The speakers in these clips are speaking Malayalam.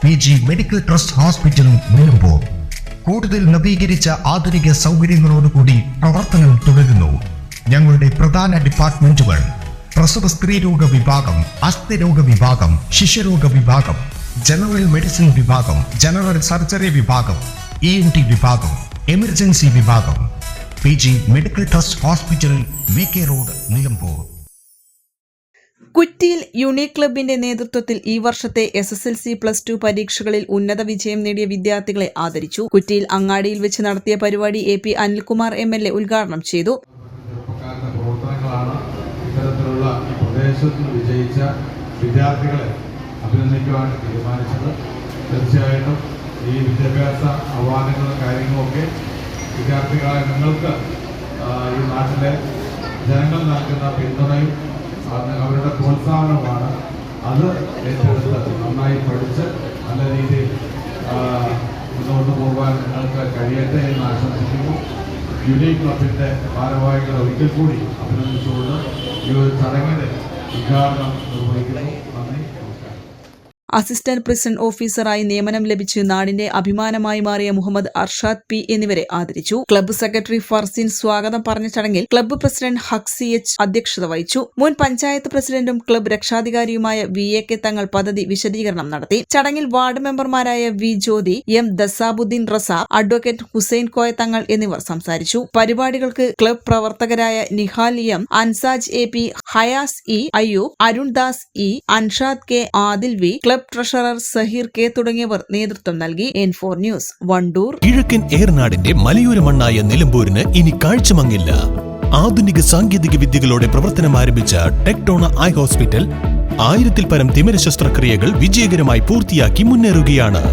PG medical trust hospital Nilambur. കൂടുതൽ നവീകരിച്ച ആധുനിക സൗകര്യങ്ങളോടുകൂടി പ്രവർത്തനം തുടരുന്നു. ഞങ്ങളുടെ പ്രധാന ഡിപ്പാർട്ട്മെന്റുകൾ: പ്രസവ സ്ത്രീരോഗ വിഭാഗം, അസ്ഥിരോഗ വിഭാഗം, ശിശുരോഗ വിഭാഗം, ജനറൽ മെഡിസിൻ വിഭാഗം, ജനറൽ സർജറി വിഭാഗം, ENT വിഭാഗം, എമർജൻസി വിഭാഗം. PG medical trust hospital, VK road, Nilambur. കുറ്റിയിൽ യൂണിക് ക്ലബിന്റെ നേതൃത്വത്തിൽ ഈ വർഷത്തെ SSLC+2 പരീക്ഷകളിൽ ഉന്നത വിജയം നേടിയ വിദ്യാർത്ഥികളെ ആദരിച്ചു. കുറ്റിയിൽ അങ്ങാടിയിൽ വെച്ച് നടത്തിയ പരിപാടി AP അനിൽകുമാർ MLA ഉദ്ഘാടനം ചെയ്തു. ഇത്തരത്തിലുള്ള ഈ പ്രദേശത്ത് വിജയിച്ച വിദ്യാർത്ഥികളെ അഭിനന്ദിക്കുവാൻ തീരുമാനിച്ചത്. തീർച്ചയായിട്ടും ഈ വിദ്യാഭ്യാസ അവാർഡുകളും കാര്യങ്ങളുമൊക്കെ വിദ്യാർത്ഥികളെ നിങ്ങൾക്ക് ഈ നാട്ടിലെ ജനങ്ങൾ നൽകുന്ന പിന്തുണയും അവരുടെ പ്രോത്സാഹനവുമാണ്. അത് ഏറ്റെടുത്ത് നന്നായി പഠിച്ച് നല്ല രീതിയിൽ മുന്നോട്ട് പോകാൻ നിങ്ങൾക്ക് കഴിയട്ടെ എന്ന് ആശംസിക്കുന്നു. യൂണിക് ക്ലബിൻ്റെ ഭാരവാഹികളെ ഒരിക്കൽ കൂടി അഭിനന്ദിച്ചുകൊണ്ട് ഈ ഒരു ചടങ്ങിന് ഉദ്ഘാടനം നിർവഹിക്കുന്നു. നന്ദി, നമസ്കാരം. അസിസ്റ്റന്റ് പ്രസിഡന്റ് ഓഫീസറായി നിയമനം ലഭിച്ച് നാടിന്റെ അഭിമാനമായി മാറിയ മുഹമ്മദ് അർഷാദ് P എന്നിവരെ ആദരിച്ചു. ക്ലബ്ബ് സെക്രട്ടറി ഫർസീൻ സ്വാഗതം പറഞ്ഞ ചടങ്ങിൽ ക്ലബ്ബ് പ്രസിഡന്റ് ഹക്സി H അധ്യക്ഷത വഹിച്ചു. മുൻ പഞ്ചായത്ത് പ്രസിഡന്റും ക്ലബ്ബ് രക്ഷാധികാരിയുമായ VAK തങ്ങൾ പദ്ധതി വിശദീകരണം നടത്തി. ചടങ്ങിൽ വാർഡ് മെമ്പർമാരായ V Jyothi, M Dasabuddeen Razak, advocate Hussain Koya Thangal എന്നിവർ സംസാരിച്ചു. പരിപാടികൾക്ക് ക്ലബ്ബ് പ്രവർത്തകരായ Nihal M, Ansaj AP, Hayas E, Ayyub, Arun Das E, Anshad K, Adil V, club treasurer Saheer K തുടങ്ങിയവർ നേതൃത്വം നൽകി. N4 news, Wandoor. കിഴക്കൻ ഏറനാടിന്റെ മലയോര മണ്ണായ നിലമ്പൂരിന് ഇനി കാഴ്ചമങ്ങില്ല. ആധുനിക സാങ്കേതിക വിദ്യകളോടെ പ്രവർത്തനം ആരംഭിച്ച ടെക്ടോണ ഐ ഹോസ്പിറ്റൽ 1000-ൽ പരം തിമിര ശസ്ത്രക്രിയകൾ വിജയകരമായി പൂർത്തിയാക്കി മുന്നേറുകയാണ്.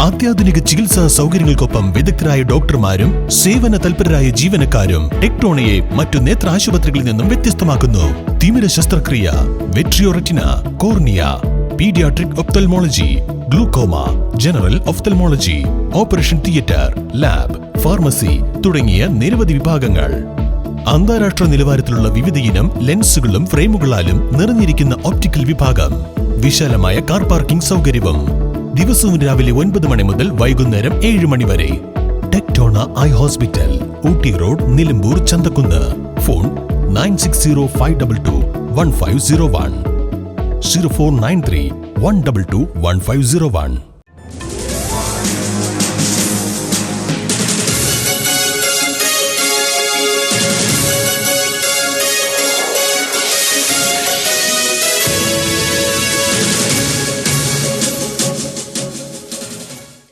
അത്യാധുനിക ചികിത്സാ സൗകര്യങ്ങൾക്കൊപ്പം വിദഗ്ധരായ ഡോക്ടർമാരും സേവന തൽപരരായ ജീവനക്കാരും ടെക്ടോണയെ മറ്റു നേത്ര ആശുപത്രികളിൽ നിന്നും വ്യത്യസ്തമാക്കുന്നു. തിമിര ശസ്ത്രക്രിയ, vitreoretina, cornea, paediatric ophthalmology, glaucoma, general ophthalmology, operation theatre, lab, pharmacy തുടങ്ങിയ നിരവധി വിഭാഗങ്ങൾ. അന്താരാഷ്ട്ര നിലവാരത്തിലുള്ള വിവിധയിനം ലെൻസുകളും ഫ്രെയിമുകളാലും നിറഞ്ഞിരിക്കുന്ന ഒപ്റ്റിക്കൽ വിഭാഗം, വിശാലമായ കാർ പാർക്കിംഗ് സൗകര്യവും. ദിവസവും രാവിലെ 9 മണി മുതൽ വൈകുന്നേരം 7 മണി വരെ. Tectona eye hospital, Ooty road, Nilambur, Chanthakkunnu. Phone 9605221501, 0493 122 1501.